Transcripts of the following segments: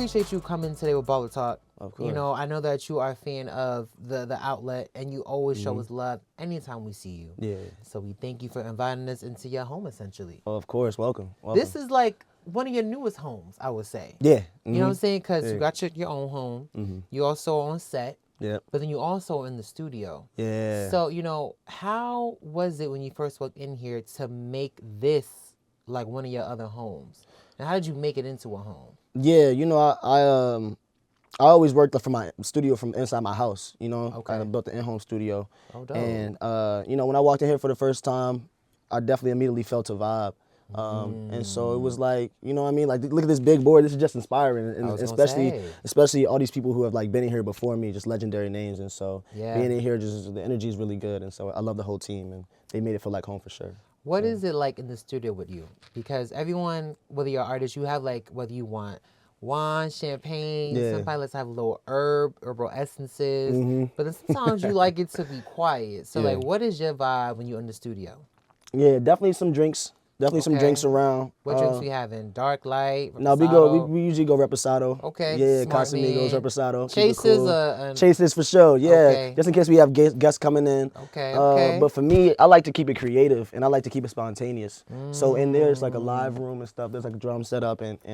appreciate you coming today with Baller Talk. Of course. You know, I know that you are a fan of the outlet, and you always show us love anytime we see you. Yeah. So we thank you for inviting us into your home, essentially. Of course. Welcome. This is like one of your newest homes, I would say. Yeah. You know what I'm saying? Because you Yeah. got your own home. You also on set. Yeah. But then you also in the studio. Yeah. So, you know, how was it when you first walked in here to make this like one of your other homes? And how did you make it into a home? Yeah, you know, I always worked from my studio from inside my house, you know. Okay. I built the in-home studio. Oh, dope. And, you know, when I walked in here for the first time, I definitely immediately felt a vibe. And so it was like, you know what I mean? Like, look at this big board. This is just inspiring. And especially all these people who have like been in here before me, just legendary names. And so being in here, just the energy is really good. And so I love the whole team, and they made it feel like home for sure. What is it like in the studio with you? Because everyone, whether you're an artist, you have like, whether you want wine, champagne, somebody let's have a little herbal essences, but then sometimes you like it to be quiet. So like, what is your vibe when you're in the studio? Yeah, definitely some drinks. Definitely some drinks around. What drinks we having? Dark light? No, we usually go Reposado. Okay. Yeah, Casamigos, Reposado. Chases? Chases for sure, yeah. Okay. Just in case we have guests coming in. Okay. But for me, I like to keep it creative, and I like to keep it spontaneous. So in there, it's like a live room and stuff. There's like a drum setup and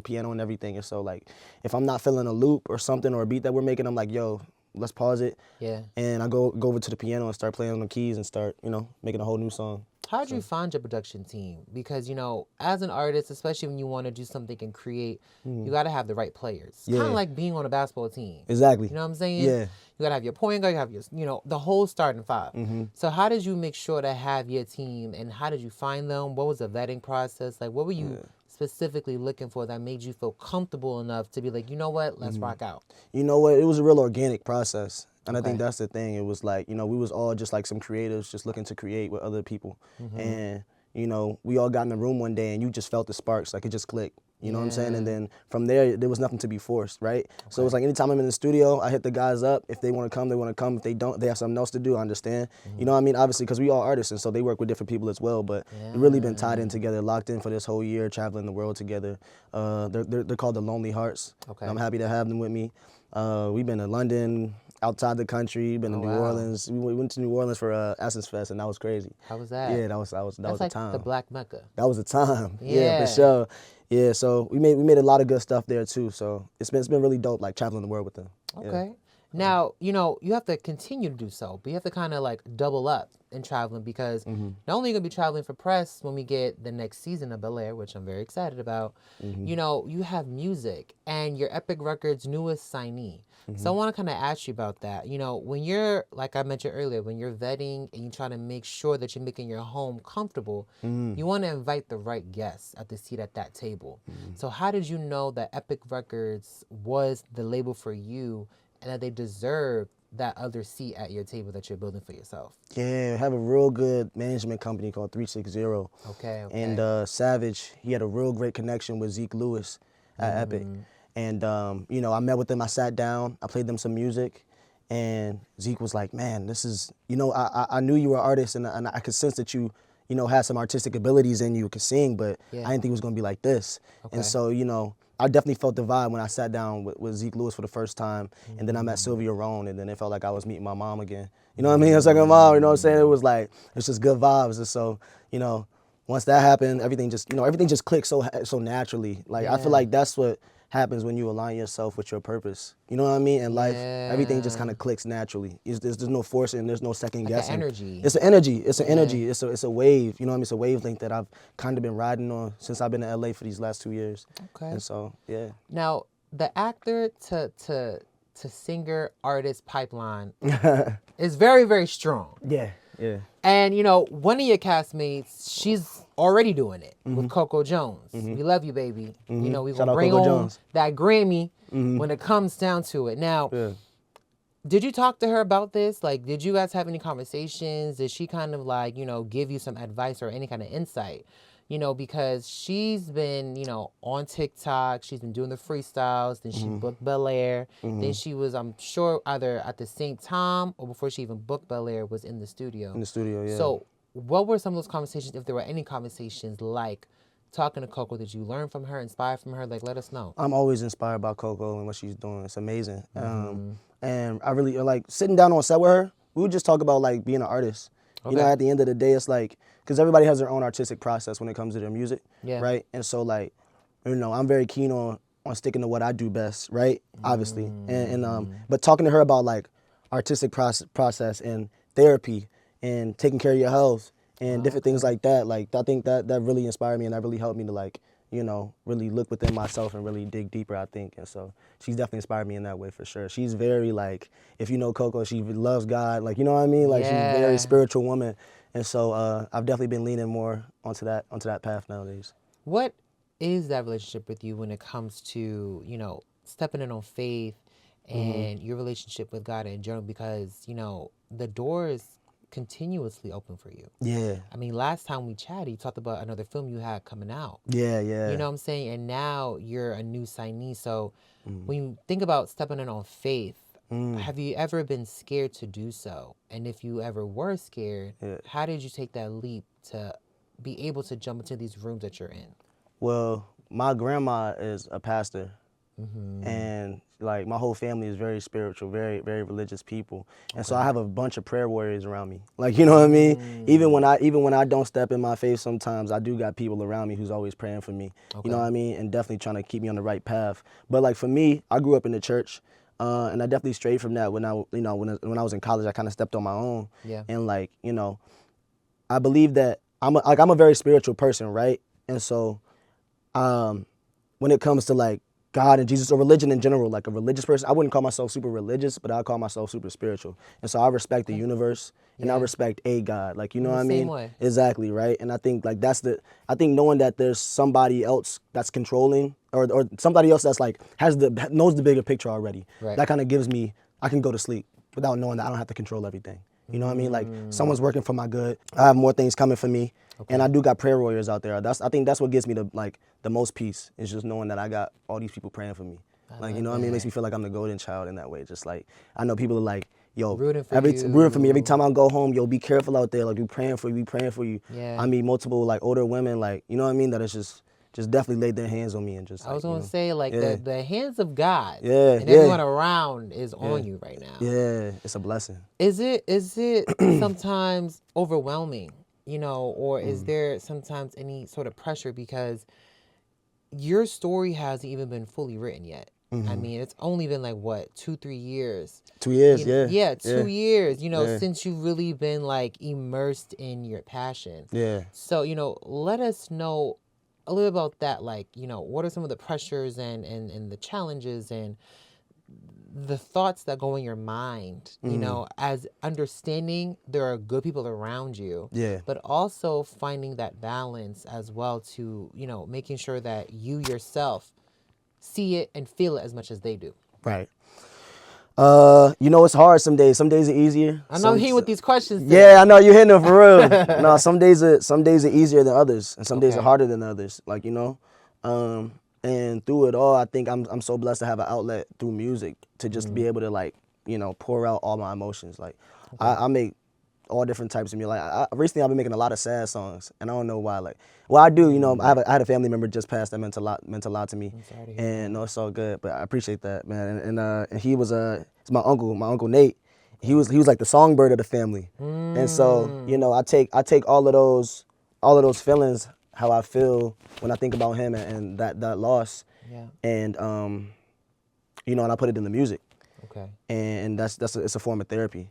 piano and everything. And so like, if I'm not feeling a loop or something or a beat that we're making, I'm like, yo, let's pause it. Yeah. And I go over to the piano and start playing on the keys and start, you know, making a whole new song. How did you find your production team? Because, you know, as an artist, especially when you want to do something and create, you got to have the right players. Kind of like being on a basketball team. Exactly. You know what I'm saying? Yeah. You got to have your point guard, you have your, you know, the whole starting five. So how did you make sure to have your team, and how did you find them? What was the vetting process? Like, what were you specifically looking for that made you feel comfortable enough to be like, you know what, let's rock out? You know what, it was a real organic process. And I think that's the thing. It was like, you know, we was all just like some creatives just looking to create with other people. And, you know, we all got in the room one day and you just felt the sparks, like it just clicked. You know what I'm saying? And then from there was nothing to be forced, right? So it was like anytime I'm in the studio, I hit the guys up. If they want to come, they want to come. If they don't, they have something else to do, I understand. You know what I mean? Obviously, because we all artists, and so they work with different people as well. But we've really been tied in together, locked in for this whole year, traveling the world together. They're called the Lonely Hearts. I'm happy to have them with me. We've been to London, outside the country, been to New Orleans. We went to New Orleans for Essence Fest, and that was crazy. How was that? Yeah, that was That's a like time. The Black Mecca. That was a time. Yeah, for sure. Yeah, so we made a lot of good stuff there too. So it's been really dope, like traveling the world with them. Okay. Now, you know, you have to continue to do so, but you have to kind of like double up in traveling, because not only are you going to be traveling for press when we get the next season of Bel-Air, which I'm very excited about, you know, you have music and your Epic Records' newest signee. So I want to kind of ask you about that. You know, when you're, like I mentioned earlier, when you're vetting and you try to make sure that you're making your home comfortable, you want to invite the right guests at the seat at that table. So how did you know that Epic Records was the label for you and that they deserve that other seat at your table that you're building for yourself? Yeah, I have a real good management company called 360. Okay. And Savage, he had a real great connection with Zeke Lewis at Epic. And, you know, I met with them, I sat down, I played them some music, and Zeke was like, man, this is, you know, I knew you were an artist, and I could sense that you know, had some artistic abilities in you, could sing, but I didn't think it was going to be like this. And so, you know, I definitely felt the vibe when I sat down with Zeke Lewis for the first time, and then I met Sylvia Rohn, and then it felt like I was meeting my mom again. You know what I mean? I was like, my mom, you know what I'm saying? It was like, it's just good vibes. And so, you know, once that happened, everything just clicked so naturally. Like, I feel like that's what happens when you align yourself with your purpose. You know what I mean? In life, everything just kind of clicks naturally. There's no forcing, there's no second guessing. Energy. It's an energy. It's an energy. It's a wave. You know what I mean? It's a wavelength that I've kind of been riding on since I've been in LA for these last 2 years. Okay. And so, yeah. Now, the actor to singer artist pipeline is very, very strong. Yeah. Yeah. And, you know, one of your castmates, she's already doing it with Coco Jones. We love you, baby. You know, we're going to bring on that Grammy when it comes down to it. Now, did you talk to her about this? Like, did you guys have any conversations? Did she kind of like, you know, give you some advice or any kind of insight? You know, because she's been, you know, on TikTok, she's been doing the freestyles, then she booked Bel-Air, then she was, I'm sure, either at the same time or before she even booked Bel-Air, was in the studio. In the studio, yeah. So what were some of those conversations, if there were any conversations, like talking to Coco, did you learn from her, inspire from her? Like, let us know. I'm always inspired by Coco and what she's doing. It's amazing. And I really like sitting down on set with her. We would just talk about like being an artist. You know, Okay. at the end of the day, it's like, because everybody has their own artistic process when it comes to their music, Yeah. right? And so like, you know, I'm very keen on sticking to what I do best, right? Obviously, but talking to her about like artistic process and therapy and taking care of your health and different things like that. Like I think that really inspired me and that really helped me to like, you know, really look within myself and really dig deeper, I think. And so she's definitely inspired me in that way for sure. She's very like, if you know Coco, she loves God. Like, you know what I mean? Like she's a very spiritual woman. And so I've definitely been leaning more onto that path nowadays. What is that relationship with you when it comes to, you know, stepping in on faith and your relationship with God in general? Because, you know, the door is continuously open for you. Yeah. I mean, last time we chatted, you talked about another film you had coming out. Yeah, yeah. You know what I'm saying? And now you're a new signee. So when you think about stepping in on faith, have you ever been scared to do so? And if you ever were scared, how did you take that leap to be able to jump into these rooms that you're in? Well, my grandma is a pastor, and like my whole family is very spiritual, very very religious people, and so I have a bunch of prayer warriors around me. Like, you know what I mean? Even when I don't step in my faith, sometimes I do got people around me who's always praying for me. You know what I mean? And definitely trying to keep me on the right path. But like for me, I grew up in the church. And I definitely strayed from that when I was in college. I kind of stepped on my own, and like, you know, I believe that I'm a very spiritual person, right? And so when it comes to like God and Jesus or religion in general, like a religious person, I wouldn't call myself super religious, but I call myself super spiritual. And so I respect the universe and I respect a God. Like, you know what I mean? Same way. Exactly, right? And I think like I think knowing that there's somebody else that's controlling or somebody else that's like knows the bigger picture already. Right. That kind of gives me, I can go to sleep without knowing that I don't have to control everything. You know what I mean? Like someone's working for my good. I have more things coming for me. And I do got prayer warriors out there. I think that's what gives me the most peace, is just knowing that I got all these people praying for me. Like, you know what I mean? It makes me feel like I'm the golden child in that way. Just like, I know people are like, yo, rooting for me every time I go home. Yo, be careful out there. Like, we praying for you. Yeah. I meet multiple like older women, like, you know what I mean? That it's just definitely laid their hands on me and just. I was like, gonna say like the hands of God and Yeah. everyone around is on you right now. Yeah, it's a blessing. Is it sometimes overwhelming, you know, or is there sometimes any sort of pressure because your story hasn't even been fully written yet? I mean, it's only been like what, 2-3 years. 2 years, Yeah, 2 years. You know, since you've really been like immersed in your passion. Yeah. So, you know, let us know a little about that. Like, you know, what are some of the pressures and the challenges and the thoughts that go in your mind, you know, as understanding there are good people around you, but also finding that balance as well to, you know, making sure that you yourself see it and feel it as much as they do. Right. You know, it's hard some days. Some days are easier. I know I'm hitting with these questions today. Yeah, I know you're hitting them for real. No, some days are easier than others, and some days are harder than others. Like, you know, and through it all, I think I'm so blessed to have an outlet through music to just be able to, like, you know, pour out all my emotions. Like, I make all different types of music. Like, recently I've been making a lot of sad songs, and I don't know why. Like, well, I do. You know, I had a family member just passed that meant a lot to me. I'm sorry to hear And no, it's all good. But I appreciate that, man. And he was it's my uncle Nate. He was like the songbird of the family. And so, you know, I take all of those feelings, how I feel when I think about him and that loss. Yeah. And you know, and I put it in the music. Okay. And it's a form of therapy.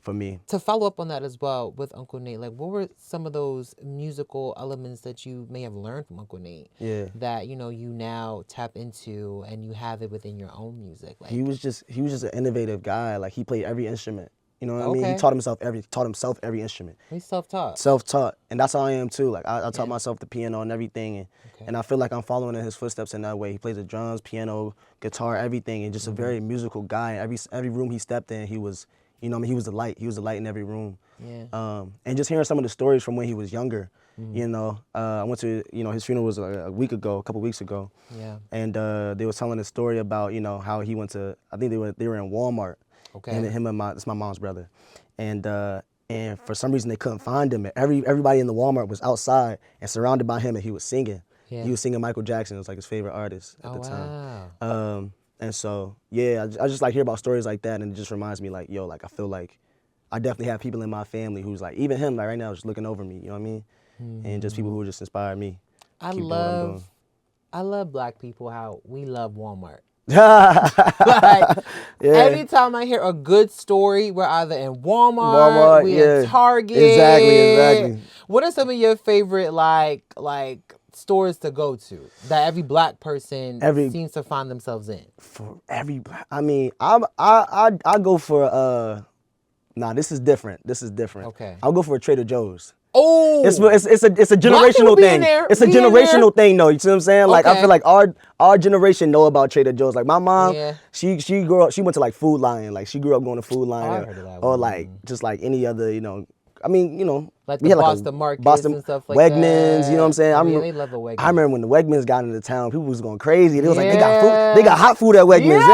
For me. To follow up on that as well with Uncle Nate, like what were some of those musical elements that you may have learned from Uncle Nate? Yeah. That, you know, you now tap into and you have it within your own music. Like he was just an innovative guy. Like, he played every instrument. You know what I mean? He Okay. taught himself every instrument. He's self-taught. Self-taught. And that's how I am too. Like, I taught myself the piano and everything, and I feel like I'm following in his footsteps in that way. He plays the drums, piano, guitar, everything, and just a very musical guy. Every room he stepped in, he was, you know what I mean, he was the light. He was the light in every room. Yeah. And just hearing some of the stories from when he was younger, you know, I went to, you know, his funeral was a couple weeks ago. Yeah. And they was telling a story about, you know, how he went to, I think they were in Walmart. Okay. And him and it's my mom's brother. And and for some reason they couldn't find him. And everybody in the Walmart was outside and surrounded by him, and he was singing. Yeah. He was singing Michael Jackson. It was like his favorite artist at the time. And so, yeah, I just like hear about stories like that, and it just reminds me, like, yo, like, I feel like I definitely have people in my family who's like, even him, like, right now, just looking over me, you know what I mean? And just people who just inspire me. I love black people, how we love Walmart. Like, anytime I hear a good story, we're either in Walmart, in Target. Exactly. What are some of your favorite like stores to go to that every black person seems to find themselves in? For every, I mean, I go for nah, this is different. Okay. I'll go for a Trader Joe's. Oh, it's a generational thing. It's a generational thing, though. You see what I'm saying? Like, I feel like our generation know about Trader Joe's. Like, my mom, she grew up. She went to like Food Lion. Like, she grew up going to Food Lion, I heard of that or one. like just like any other, you know. I mean, you know, like we the had Boston Markets and stuff like that. Wegmans, you know what I'm saying? They love the Wegmans. I remember when the Wegmans got into town, people was going crazy. They was like, they got food, they got hot food at Wegmans.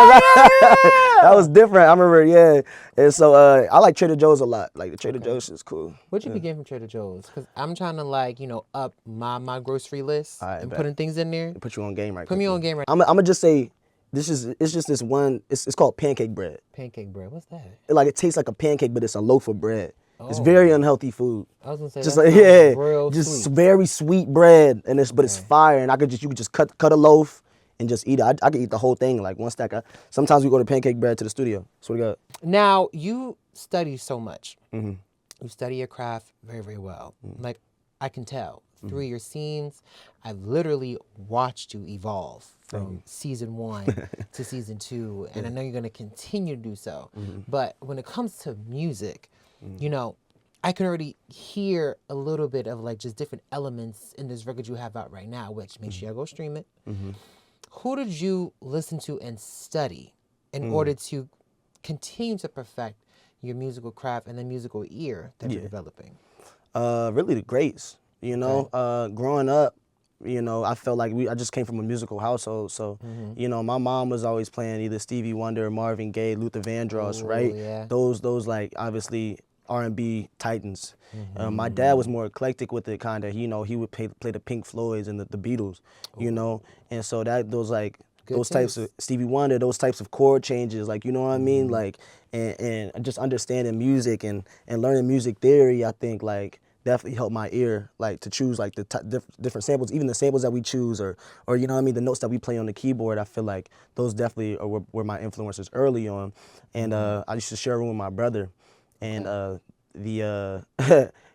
That was different. I remember, And so I like Trader Joe's a lot. Like, the Trader Joe's is cool. What'd you be getting from Trader Joe's? Because I'm trying to, like, you know, up my grocery list and putting things in there. Put you on game right. Put me on game right. I'm gonna just say, it's just this one. It's called pancake bread. Pancake bread. What's that? It tastes like a pancake, but it's a loaf of bread. It's very unhealthy food. I was gonna say just real just sweet. Very sweet bread, and it's fire. And you could just cut a loaf and just eat it. I could eat the whole thing, like one stack. Sometimes we go to pancake bread to the studio. So we got. Now you study so much. Mm-hmm. You study your craft very, very well. Like, I can tell through your scenes. I've literally watched you evolve from season 1 to season 2, and I know you're gonna continue to do so. But when it comes to music, you know, I can already hear a little bit of like just different elements in this record you have out right now, which make sure you go stream it. Who did you listen to and study in order to continue to perfect your musical craft and the musical ear that you're developing? Really the greats, you know. Growing up, you know, I felt like I just came from a musical household, so you know, my mom was always playing either Stevie Wonder, Marvin Gaye, Luther Vandross, right? Yeah. Those like obviously R&B titans. My dad was more eclectic with it, kind of. You know, he would play the Pink Floyds and the Beatles, you know, and so those types of Stevie Wonder, those types of chord changes, like, you know what I mean, like, and just understanding music and learning music theory, I think, like, definitely helped my ear, like, to choose like the different samples, even the samples that we choose, or you know what I mean, the notes that we play on the keyboard. I feel like those definitely were my influences early on, and I used to share a room with my brother, and he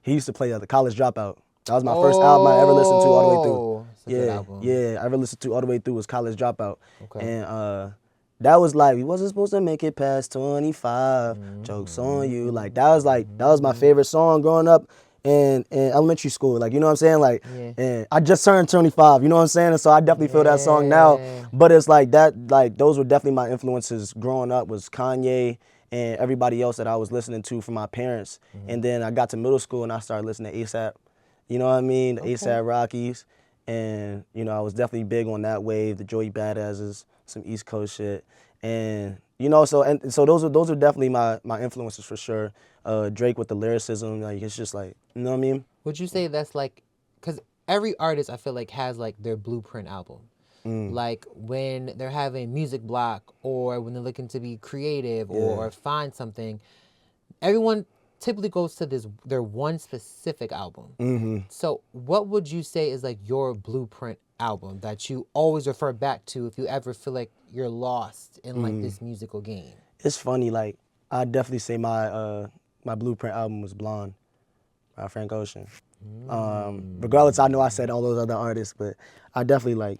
used to play the College Dropout. That was my first album I ever listened to all the way through. I ever listened to all the way through was College Dropout, and that was like, we wasn't supposed to make it past 25. Jokes on you. Like, that was my favorite song growing up in elementary school. Like, you know what I'm saying? Like, and I just turned 25. You know what I'm saying? And so I definitely feel that song now. But it's like that. Like, those were definitely my influences growing up. Was Kanye and everybody else that I was listening to from my parents. And then I got to middle school and I started listening to ASAP. You know what I mean? The ASAP Rockies. And, you know, I was definitely big on that wave, the Joey Badasses, some East Coast shit. And, you know, so those are definitely my influences for sure. Drake with the lyricism, like, it's just like, you know what I mean? Would you say that's like, because every artist I feel like has like their blueprint album. Like when they're having music block or when they're looking to be creative or find something, everyone typically goes to their one specific album. So what would you say is like your blueprint album that you always refer back to if you ever feel like you're lost in like this musical game? It's funny, like, I definitely say my blueprint album was Blonde by Frank Ocean. Regardless, I know I said all those other artists, but I definitely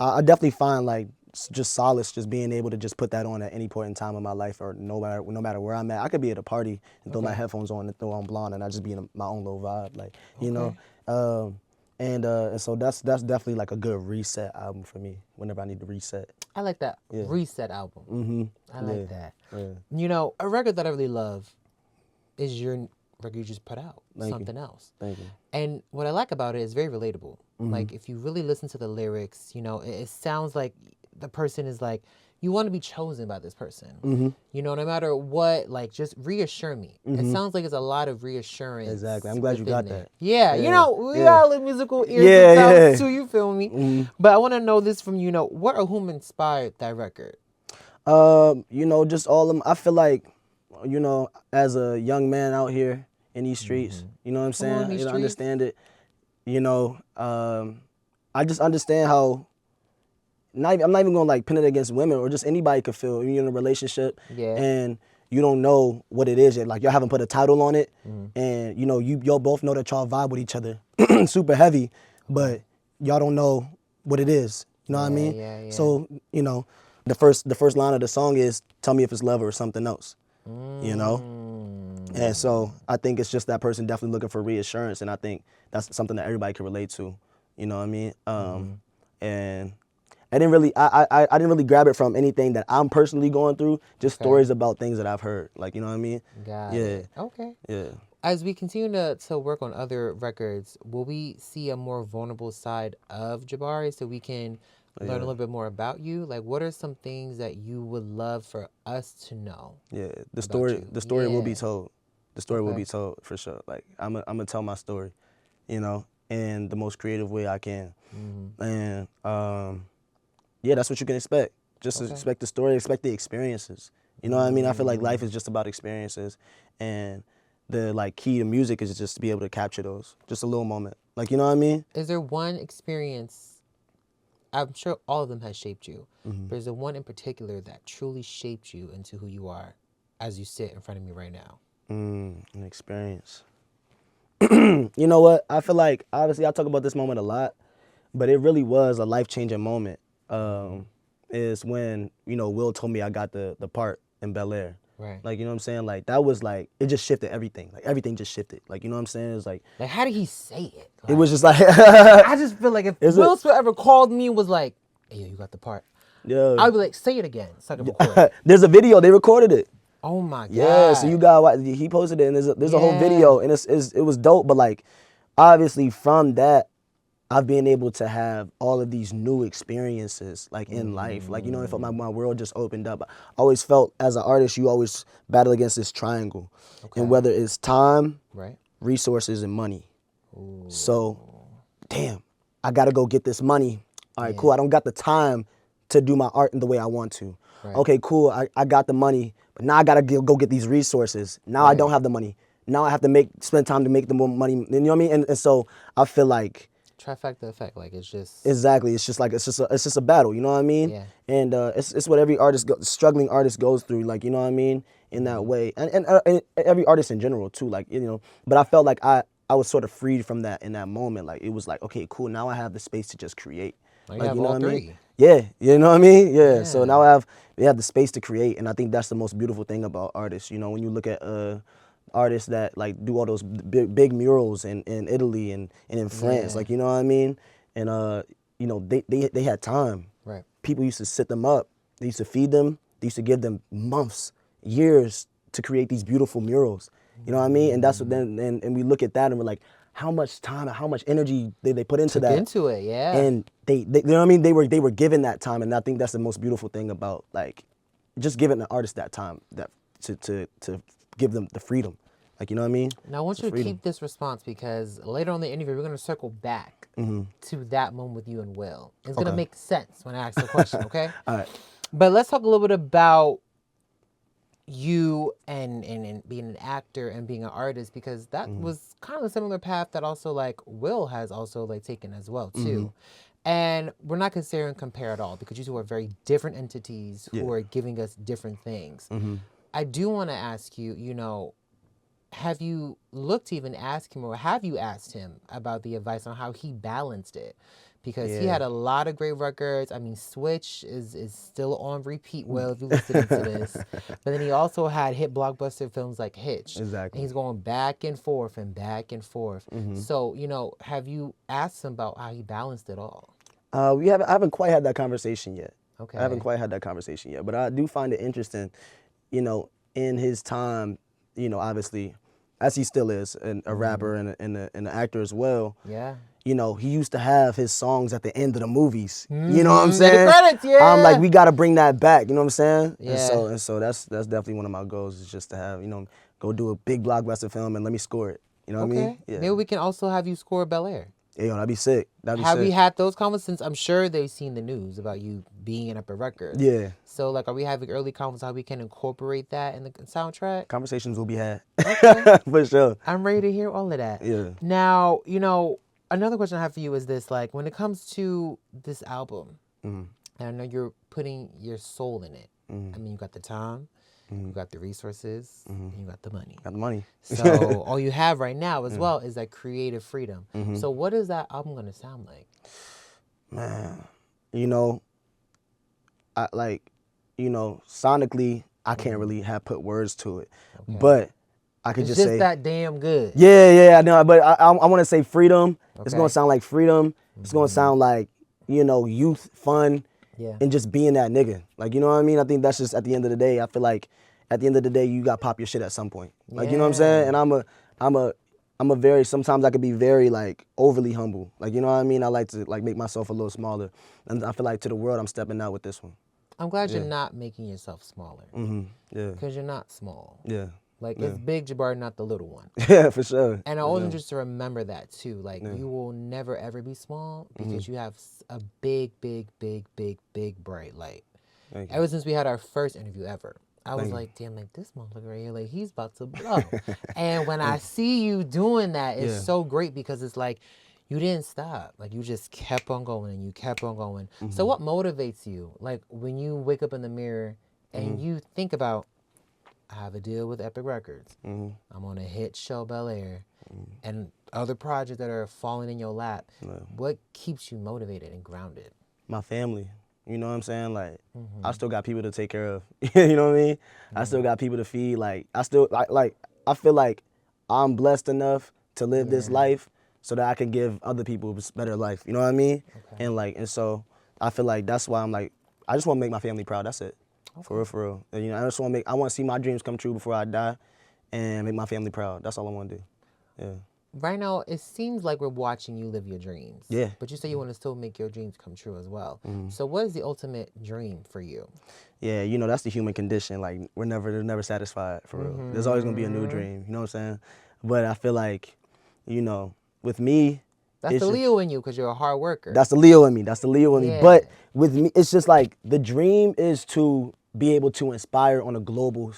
I definitely find like just solace just being able to just put that on at any point in time in my life, or no matter where I'm at. I could be at a party and throw my headphones on and throw on Blonde, and I just be in my own little vibe, like, you know. And so that's definitely like a good reset album for me whenever I need to reset. I like that reset album. I like that. You know, a record that I really love is your record you just put out, Something Else. Thank you. And what I like about it is very relatable. Like, if you really listen to the lyrics, you know, it sounds like the person is like you want to be chosen by this person. You know, no matter what, like, just reassure me. It sounds like it's a lot of reassurance. Exactly. I'm glad you got that. Yeah, you know, we yeah. got musical ears Yeah, sometimes yeah. too, you feel me? But I want to know this from you, know, what or whom inspired that record? You know, just all of them. I feel like, you know, as a young man out here in these streets, you know what I'm Come on, saying? these You know, streets. understand it. You know, I just understand how. I'm not even gonna like pin it against women or just anybody could feel you're in a relationship and you don't know what it is yet. Like y'all haven't put a title on it, and you know y'all both know that y'all vibe with each other, super heavy, but y'all don't know what it is. You know what I mean? Yeah. So you know, the first line of the song is "Tell me if it's love or something else." You know, and so I think it's just that person definitely looking for reassurance, and I think that's something that everybody can relate to. You know what I mean? And I didn't really grab it from anything that I'm personally going through. Just stories about things that I've heard. Like, you know what I mean? Got it. Okay. Yeah. As we continue to work on other records, will we see a more vulnerable side of Jabari so we can learn a little bit more about you? Like, what are some things that you would love for us to know? Yeah. The story will be told. The story will be told for sure. Like, I'm gonna tell my story, you know, in the most creative way I can. And yeah, that's what you can expect. Just expect the story, expect the experiences. You know what I mean? I feel like life is just about experiences, and the like key to music is just to be able to capture those, just a little moment. Like, you know what I mean? Is there one experience? I'm sure all of them has shaped you, but is there one in particular that truly shaped you into who you are, as you sit in front of me right now? An experience. You know what? I feel like obviously I talk about this moment a lot, but it really was a life-changing moment. Is when, you know, Will told me I got the part in Bel-Air. Right. Like, you know what I'm saying? Like, that was like, it just shifted everything. Like, everything just shifted. Like, you know what I'm saying? It was like how did he say it? Like, it was just like I just feel like if Will Smith ever called me and was like, "Hey, you got the part," I'd be like, "Say it again, so I can record it." There's a video. They recorded it. Oh my god. Yeah, so you got he posted it, and there's a whole video, and it was dope. But like, obviously from that, I've been able to have all of these new experiences, like in life. Like, you know, I felt my world just opened up. I always felt as an artist, you always battle against this triangle, and whether it's time, resources, and money. So, damn, I gotta go get this money. All right, cool. I don't got the time to do my art in the way I want to. Okay, cool. I got the money, but now I gotta go get these resources. Now I don't have the money. Now I have to spend time to make the more money. You know what I mean? And so I feel like trifecta effect. Like, it's just exactly. It's just like it's just a battle. You know what I mean? Yeah. And it's what every struggling artist goes through. Like, you know what I mean? In that way, and every artist in general too. Like, you know. But I felt like I was sort of freed from that in that moment. Like, it was like, okay, cool. Now I have the space to just create. Like, you have know all what I mean? three. Yeah, you know what I mean? Yeah. So now we have the space to create, and I think that's the most beautiful thing about artists. You know, when you look at artists that like do all those big murals in Italy and in France, like, you know what I mean? And you know, they had time. Right. People used to sit them up. They used to feed them. They used to give them months, years to create these beautiful murals. You know what I mean? And that's what then and we look at that and we're like, how much time and how much energy they put into that. Into it, yeah. And they you know what I mean? They were given that time, and I think that's the most beautiful thing about like just giving the artist that time, that to give them the freedom. Like, you know what I mean? Now I want you to keep this response because later on in the interview we're gonna circle back to that moment with you and Will. It's gonna make sense when I ask the question, okay? All right. But let's talk a little bit about you and being an actor and being an artist, because that was kind of a similar path that also like Will has also like taken as well too. And we're not considering compare at all because you two are very different entities who are giving us different things. I do want to ask you, you know, have you looked to even ask him, or have you asked him about the advice on how he balanced it? Because he had a lot of great records. I mean, Switch is still on repeat, Will, if you listen to this. But then he also had hit blockbuster films like Hitch. Exactly. And he's going back and forth and back and forth. So, you know, have you asked him about how he balanced it all? I haven't quite had that conversation yet. Okay. I haven't quite had that conversation yet. But I do find it interesting, you know, in his time, you know, obviously as he still is, and a rapper and an actor as well. Yeah. You know, he used to have his songs at the end of the movies. You know what I'm saying? The credits, yeah. I'm like, we gotta bring that back. You know what I'm saying? Yeah. And so that's definitely one of my goals, is just to have, go do a big blockbuster film and let me score it. You know what I mean? Yeah. Maybe we can also have you score Bel-Air. Yeah, yo, that'd be sick. Have we had those conversations? I'm sure they've seen the news about you being in Epic Records. Yeah. So, like, are we having early conversations how we can incorporate that in the soundtrack? Conversations will be had. Okay. For sure. I'm ready to hear all of that. Yeah. Now, another question I have for you is this, like, when it comes to this album, and I know you're putting your soul in it. I mean, you got the time, you got the resources, and you got the money. Got the money. So all you have right now as well is that creative freedom. So what is that album going to sound like? Man, sonically, I can't really put words to it, but I could just say it's that damn good. Yeah, I know, but I want to say freedom. Okay. It's gonna sound like freedom. It's gonna sound like youth, fun, and just being that nigga. Like, you know what I mean? I think that's just, at the end of the day, I feel like at the end of the day you got to pop your shit at some point. Like, you know what I'm saying? And I'm a very, sometimes I could be very like overly humble. Like, you know what I mean? I like to like make myself a little smaller, and I feel like to the world I'm stepping out with this one. I'm glad you're not making yourself smaller. Yeah. Because you're not small. Yeah. Like, it's big Jabari, not the little one. Yeah, for sure. And I want you just to remember that, too. Like, you will never, ever be small because you have a big, big, big, big, big bright light. Ever since we had our first interview ever, I was like, damn, like, this motherfucker right here, like, he's about to blow. And when I see you doing that, it's so great because it's like, you didn't stop. Like, you just kept on going and you kept on going. So what motivates you? Like, when you wake up in the mirror and you think about, I have a deal with Epic Records. I'm on a hit show, Bel-Air, and other projects that are falling in your lap. What keeps you motivated and grounded? My family. You know what I'm saying? Like, I still got people to take care of. You know what I mean? I still got people to feed. Like, I feel like I'm blessed enough to live this life so that I can give other people a better life. You know what I mean? And so I feel like that's why I'm like, I just want to make my family proud. That's it. For real. And, I just want to see my dreams come true before I die and make my family proud. That's all I want to do. Yeah. Right now, it seems like we're watching you live your dreams. Yeah. But you say you want to still make your dreams come true as well. So what is the ultimate dream for you? Yeah, that's the human condition. Like, they're never satisfied, for real. There's always going to be a new dream, you know what I'm saying? But I feel like, with me... That's the Leo in you because you're a hard worker. That's the Leo in me. But with me, it's just like the dream is to be able to inspire on a global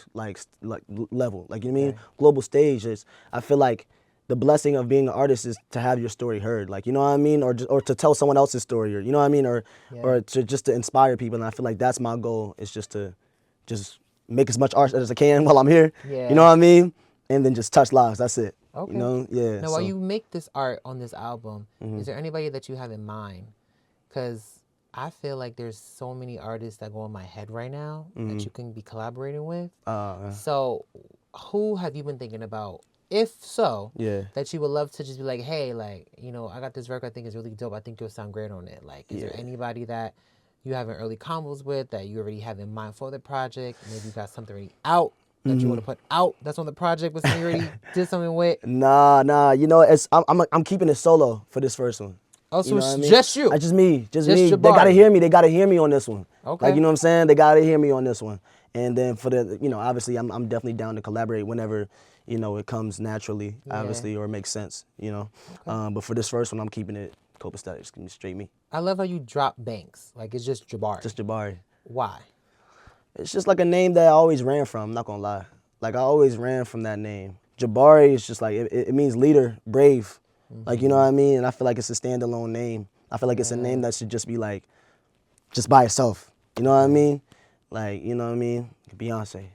level. Like, you know what I mean? Global stage is, I feel like the blessing of being an artist is to have your story heard. Like, you know what I mean? Or to tell someone else's story, or, you know what I mean? Or to just to inspire people. And I feel like that's my goal, is just to make as much art as I can while I'm here. You know what I mean? And then just touch lives. That's it. Okay. Now, while you make this art on this album, is there anybody that you have in mind? Because I feel like there's so many artists that go in my head right now that you can be collaborating with. So who have you been thinking about, if so, that you would love to just be like, hey, like, I got this record I think is really dope. I think you'll sound great on it. Like, is there anybody that you have an early combos with that you already have in mind for the project? Maybe you got something already out that you want to put out that's on the project, but somebody already did something with? Nah. I'm keeping it solo for this first one. Oh, so it's just you? Just me. Just me. Jabari. They gotta hear me. They gotta hear me on this one. Okay. Like, you know what I'm saying? They gotta hear me on this one. And then for the, obviously I'm definitely down to collaborate whenever, it comes naturally, obviously, or makes sense, But for this first one, I'm keeping it copacetic. It's gonna be straight me. I love how you drop Banks. Like, it's just Jabari. Just Jabari. Why? It's just like a name that I always ran from, I'm not gonna lie. Like, I always ran from that name. Jabari is just like, it means leader, brave. Like, you know what I mean? And I feel like it's a standalone name. I feel like it's a name that should just be like, just by itself. You know what I mean? Like, you know what I mean? Beyonce.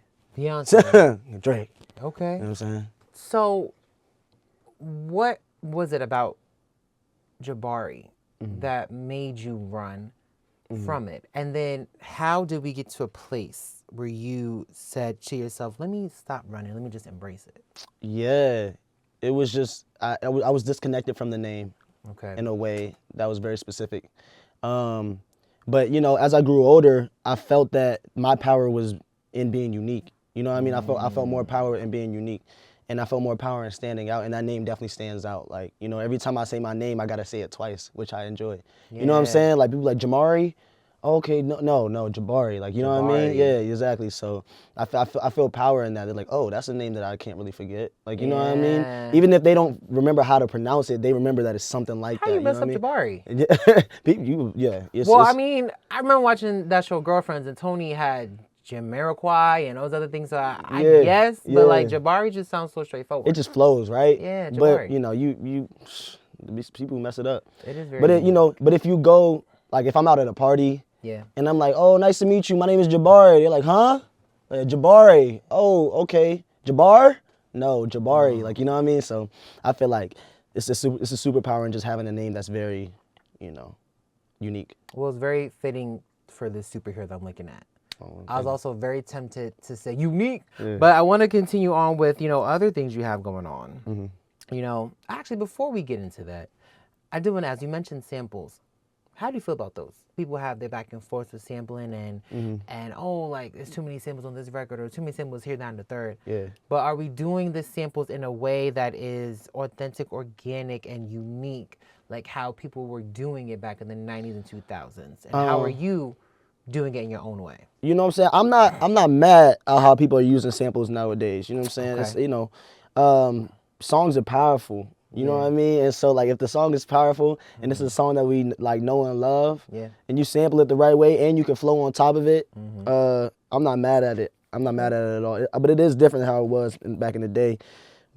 Drake. Okay. You know what I'm saying? So, what was it about Jabari that made you run from it? And then how did we get to a place where you said to yourself, let me stop running, let me just embrace it? Yeah. It was just, I was disconnected from the name in a way that was very specific. But, as I grew older, I felt that my power was in being unique. You know what I mean? I felt more power in being unique. and I felt more power in standing out, and that name definitely stands out. Like, you know, every time I say my name, I gotta say it twice, which I enjoy. Yeah. You know what I'm saying? Like, people like Jamari. Okay, no, Jabari. Like, you know what I mean? Yeah, exactly. So I feel power in that. They're like, oh, that's a name that I can't really forget. Like, you know what I mean? Even if they don't remember how to pronounce it, they remember that it's something like How that. you mess know up what I Jabari? mean? I mean, I remember watching that show Girlfriends, and Tony had Jamiroquai and those other things. So I guess, but like Jabari just sounds so straightforward. It just flows, right? Yeah, Jabari. But you know, people mess it up. It is very. But you know, but if you go, like, if I'm out at a party. Yeah. And I'm like, oh, nice to meet you. My name is Jabari. They're like, huh? Jabari. Oh, okay. Jabbar? No, Jabari. Like, you know what I mean? So I feel like it's a superpower in just having a name that's very, you know, unique. Well, it's very fitting for the superhero that I'm looking at. I was also very tempted to say unique, but I want to continue on with, you know, other things you have going on. You know, actually, before we get into that, I do want to ask, you mentioned samples. How do you feel about those? People have their back and forth with sampling and oh, like, there's too many samples on this record or too many samples here, down the third. Yeah. But are we doing the samples in a way that is authentic, organic, and unique, like how people were doing it back in the 90s and 2000s? And how are you doing it in your own way? You know what I'm saying? I'm not mad at how people are using samples nowadays. You know what I'm saying? Okay. It's, you know, songs are powerful. You know what I mean? And so, like, if the song is powerful and this is a song that we, like, know and love, and you sample it the right way and you can flow on top of it, I'm not mad at it. I'm not mad at it at all. But it is different than how it was back in the day.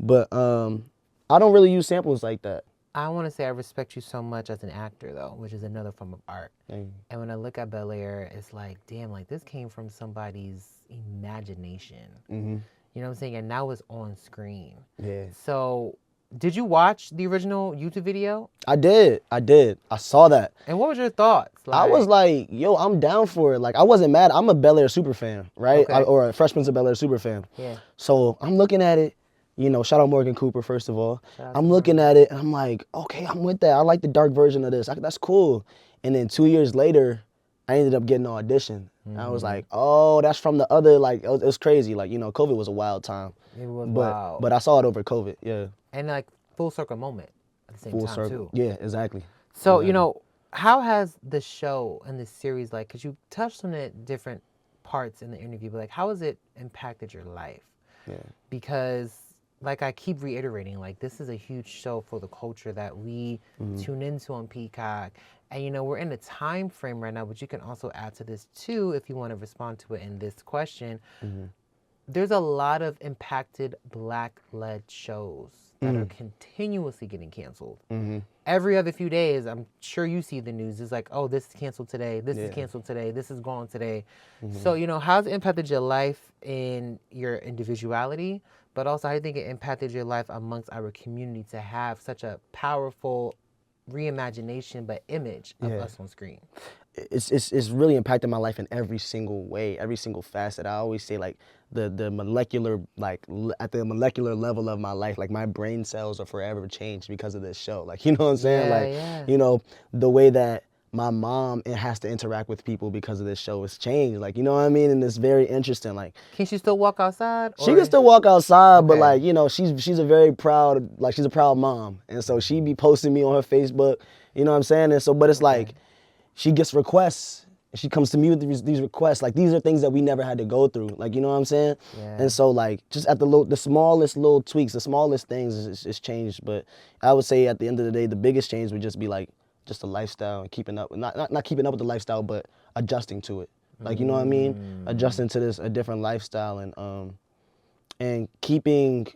But I don't really use samples like that. I want to say I respect you so much as an actor, though, which is another form of art. And when I look at Bel-Air, it's like, damn, like, this came from somebody's imagination. You know what I'm saying? And now it's on screen. Yeah. So... did you watch the original YouTube video? I did. I saw that. And what was your thoughts? I was like, yo, I'm down for it. Like, I wasn't mad. I'm a Bel-Air super fan, right? Okay. Or a Fresh Prince of Bel-Air super fan. Yeah. So I'm looking at it. You know, shout out Morgan Cooper, first of all. I'm looking at it, and I'm like, okay, I'm with that. I like the dark version of this. That's cool. And then 2 years later, I ended up getting an audition. I was like, oh, that's from the other, like, it was crazy. Like, you know, COVID was a wild time. It was wild. But I saw it over COVID, yeah. And, like, full circle moment at the same time, too. Yeah, exactly. So, you know, how has the show and the series, like, because you touched on it different parts in the interview, but, like, how has it impacted your life? Yeah. Because, like, I keep reiterating, like, this is a huge show for the culture that we tune into on Peacock. And, you know, we're in a time frame right now, but you can also add to this, too, if you want to respond to it in this question. There's a lot of impacted Black-led shows that are continuously getting canceled. Every other few days, I'm sure you see the news. It's like, oh, this is canceled today. This is canceled today. This is gone today. So, you know, how's it impacted your life in your individuality, but also how do you think it impacted your life amongst our community to have such a powerful reimagination but image of us on screen? It's really impacted my life in every single way, every single facet. I always say, like, the molecular, like, at the molecular level of my life, like, my brain cells are forever changed because of this show. Like, you know what I'm saying? You know, the way that my mom has to interact with people because of this show has changed. Like, you know what I mean? And it's very interesting. Like, can she still walk outside? She can still walk outside, but, like, you know, she's a very proud, like, she's a proud mom. And so she be posting me on her Facebook, you know what I'm saying? And so, but it's like, she gets requests. She comes to me with these requests. Like, these are things that we never had to go through. Like, you know what I'm saying? And so, like, just at the smallest little tweaks, the smallest things is changed. But I would say at the end of the day, the biggest change would just be, like, just the lifestyle and keeping up, not keeping up with the lifestyle, but adjusting to it. Like, you know what I mean? Adjusting to a different lifestyle and keeping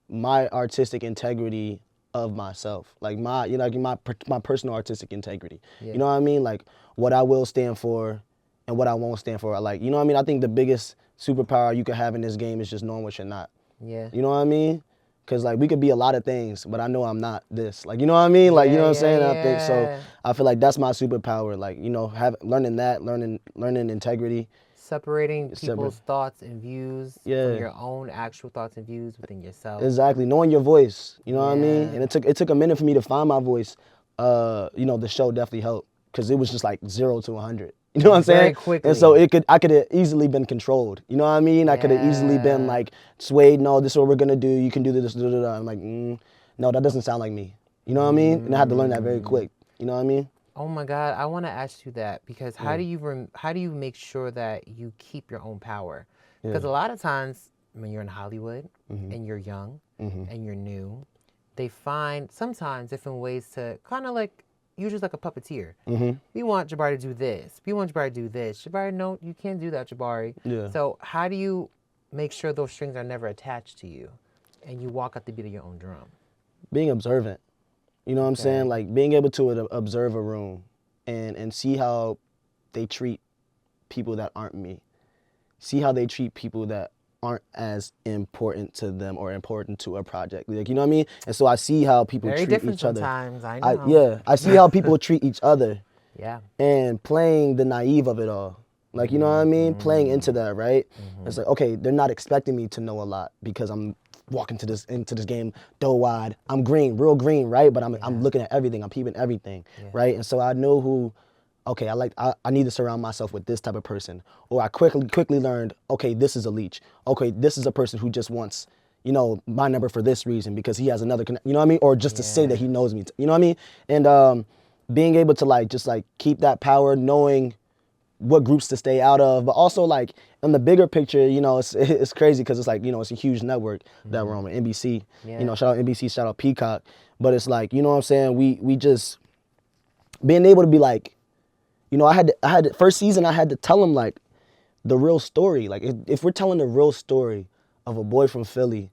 my artistic integrity of myself, like my personal artistic integrity. You know what I mean? Like, what I will stand for and what I won't stand for. Like, you know what I mean? I think the biggest superpower you could have in this game is just knowing what you're not. Yeah. You know what I mean? Because, like, we could be a lot of things, but I know I'm not this. Like, you know what I mean? Like, you know what I'm saying? I think so. I feel like that's my superpower. Like, you know, learning integrity. Separating people's thoughts and views from your own actual thoughts and views within yourself. Exactly. Knowing your voice. You know what I mean? And it took a minute for me to find my voice. You know, the show definitely helped because it was just like 0 to 100. You know what I'm Very saying? quickly. And so I could have easily been controlled. You know what I mean? I could have easily been like swayed. No, this is what we're gonna do. You can do this. Da, da, da. I'm like, no, that doesn't sound like me. You know what I mean? And I had to learn that very quick. You know what I mean? Oh my God, I want to ask you that because how do you make sure that you keep your own power? Because a lot of times when you're in Hollywood and you're young and you're new, they find sometimes different ways to kind of like you're just like a puppeteer. We want Jabari to do this. We want Jabari to do this. Jabari, no, you can't do that, Jabari. Yeah. So how do you make sure those strings are never attached to you and you walk at the beat of your own drum? Being observant. You know what I'm saying? Like being able to observe a room and see how they treat people that aren't me. See how they treat people that aren't as important to them or important to a project. Like, you know what I mean? And so I see how people Very treat different each other. sometimes, I know. I see how people treat each other. Yeah. And playing the naive of it all. Like, you know what I mean? Playing into that, right? It's like, okay, they're not expecting me to know a lot because I'm walking into this game doe-eyed. I'm green, real green, right? But I'm looking at everything. I'm peeping everything, right? And so I know who, okay, I need to surround myself with this type of person. Or I quickly learned, okay, this is a leech. Okay, this is a person who just wants, you know, my number for this reason because he has another, you know what I mean? Or just to say that he knows me, you know what I mean? And being able to just keep that power, knowing what groups to stay out of, but also like in the bigger picture, you know, it's crazy because it's like, you know, it's a huge network that we're on with NBC. You know, shout out NBC, shout out Peacock. But it's like, you know what I'm saying? We just being able to be like, you know, I had first season I had to tell them like the real story. Like if we're telling the real story of a boy from Philly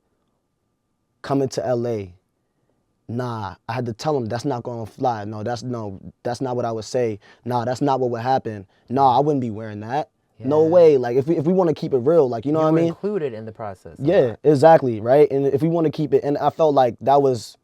coming to LA, nah, I had to tell him that's not gonna fly. No, that's not what I would say. Nah, that's not what would happen. Nah, I wouldn't be wearing that. No way. Like if we want to keep it real, like you know what I mean? Included in the process. Yeah, exactly, right? And if we want to keep it, and I felt like that was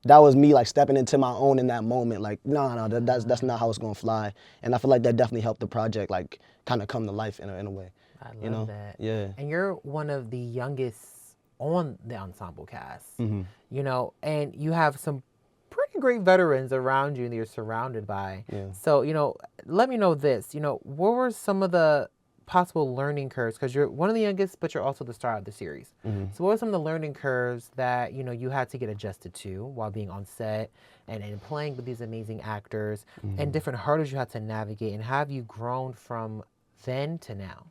me like stepping into my own in that moment. Like no, that's not how it's gonna fly. And I feel like that definitely helped the project like kind of come to life in a way. I love that. Yeah. And you're one of the youngest on the ensemble cast, you know, and you have some pretty great veterans around you that you're surrounded by. So, you know, let me know this, you know, what were some of the possible learning curves? Because you're one of the youngest, but you're also the star of the series. So what were some of the learning curves that, you know, you had to get adjusted to while being on set and playing with these amazing actors and different hurdles you had to navigate, and have you grown from then to now?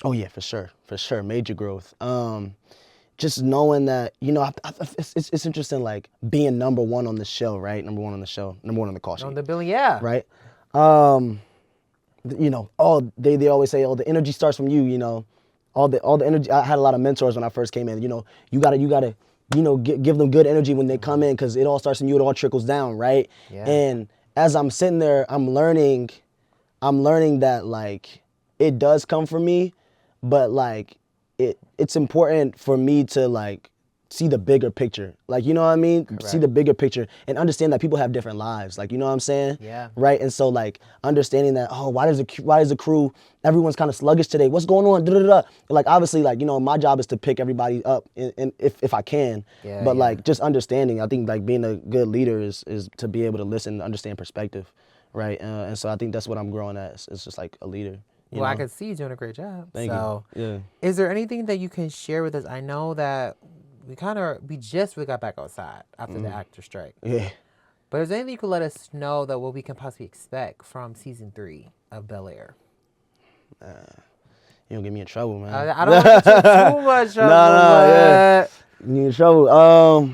Oh yeah, for sure, major growth. Just knowing that, you know, it's interesting, like being number one on the show, right? Number one on the show, number one on the call sheet. On the bill, yeah. Right? You know, they always say, oh, the energy starts from you, you know. All the energy. I had a lot of mentors when I first came in. You know, you gotta, you know, give them good energy when they come in because it all starts from you. It all trickles down, right? Yeah. And as I'm sitting there, I'm learning that like it does come from me, but like it's important for me to like see the bigger picture. Like, you know what I mean? Correct. See the bigger picture and understand that people have different lives. Like, you know what I'm saying? Yeah. Right. And so like understanding that, oh, why is the crew, everyone's kind of sluggish today? What's going on? Da-da-da-da. Like, obviously, like, you know, my job is to pick everybody up and if I can. Yeah, but like just understanding, I think like being a good leader is to be able to listen and understand perspective. Right. And so I think that's what I'm growing at. It's just like a leader. Well, I can see you doing a great job. Thank you. Yeah. Is there anything that you can share with us? I know that we just really got back outside after the actor strike. Yeah. But is there anything you could let us know that what we can possibly expect from season 3 of Bel-Air? You don't get me in trouble, man. I don't want to get too much trouble. Yeah. You get in trouble.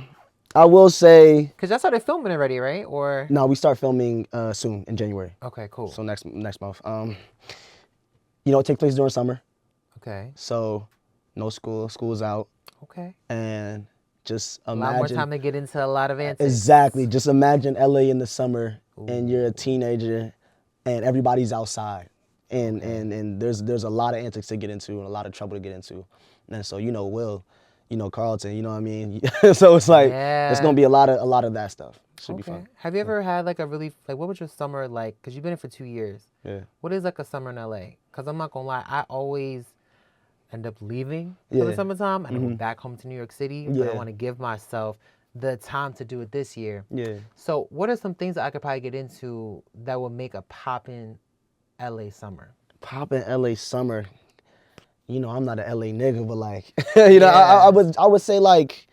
I will say. Because y'all started filming already, right? Or no, we start filming soon in January. Okay, cool. So next month. You know, it takes place during summer. Okay. So no school. School's out. Okay. And just imagine. A lot more time to get into a lot of answers. Exactly. Just imagine LA in the summer. Ooh. And you're a teenager and everybody's outside. And there's a lot of antics to get into and a lot of trouble to get into. And so, you know, Will, you know, Carlton, you know what I mean? So it's like, it's going to be a lot of that stuff. Should be fun. Have you ever had like a really, like what was your summer like? Because you've been here for 2 years. Yeah. What is like a summer in LA? Because I'm not going to lie, I always end up leaving for the summertime and I go back home to New York City. But I want to give myself the time to do it this year. Yeah. So what are some things that I could probably get into that will make a poppin' LA summer? Poppin' LA summer. You know, I'm not an LA nigga, but like, you know, I would say like,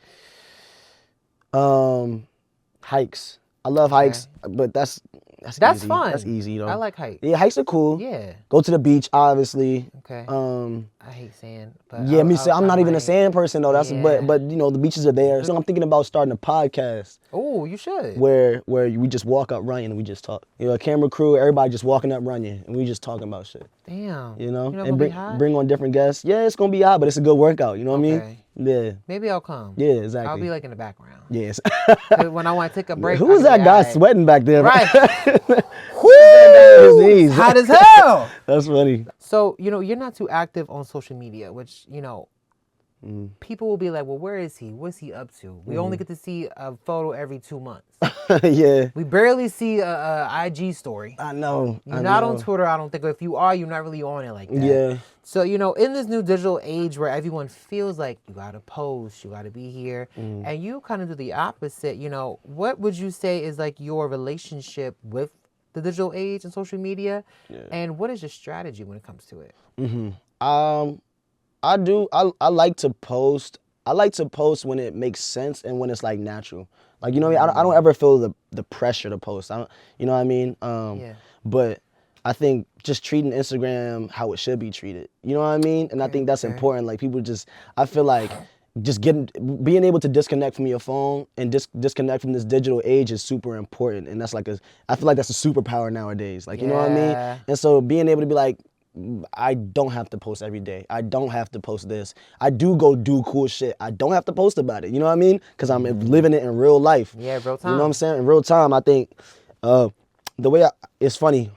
hikes. I love hikes, but that's easy. fun. That's easy, though. I like hikes. Yeah, hikes are cool. Yeah. Go to the beach, obviously. Okay. I hate sand, but Yeah, I'm not even a sand person though. That's Yeah. but you know the beaches are there. So I'm thinking about starting a podcast Oh, you should. where we just walk up running and we just talk. You know, a camera crew, everybody just walking up running and we just talking about shit. Damn. You know, You and be hot? bring on different guests. Yeah, it's gonna be hot, but it's a good workout. You know what I mean? Yeah. Maybe I'll come. Yeah, exactly. I'll be like in the background. Yes. 'Cause when I want to take a break. Who was that guy sweating back there? Right. His knees. Hot as hell. That's funny. So, you know, you're not too active on social media, which, you know, people will be like, well, where is he? What's he up to? We only get to see a photo every 2 months. Yeah. We barely see a IG story. I know. You're not on Twitter, I don't think. If you are, you're not really on it like that. Yeah. So, you know, in this new digital age where everyone feels like you got to post, you got to be here, and you kind of do the opposite, you know, what would you say is like your relationship with the digital age and social media? Yeah. And what is your strategy when it comes to it? I like to post. I like to post when it makes sense and when it's like natural. Like, you know what I mean? I don't ever feel the pressure to post. I don't, you know what I mean? But I think just treating Instagram how it should be treated. You know what I mean? And I think that's important. Like people I feel like just being able to disconnect from your phone and disconnect from this digital age is super important. And that's I feel like that's a superpower nowadays. Like, you know what I mean? And so being able to be like, I don't have to post every day. I don't have to post this. I do go do cool shit. I don't have to post about it. You know what I mean? Because I'm living it in real life. Yeah, real time. You know what I'm saying? In real time, I think the way it's funny.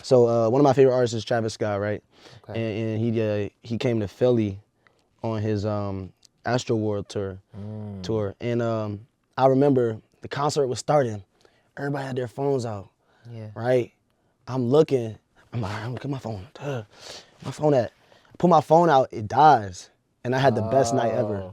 So one of my favorite artists is Travis Scott, right? Okay. And he came to Philly on his Astroworld tour. And I remember the concert was starting. Everybody had their phones out. Yeah. Right? I'm looking. I'm like, I'm looking at my phone. My phone I put my phone out, it dies. And I had the best night ever.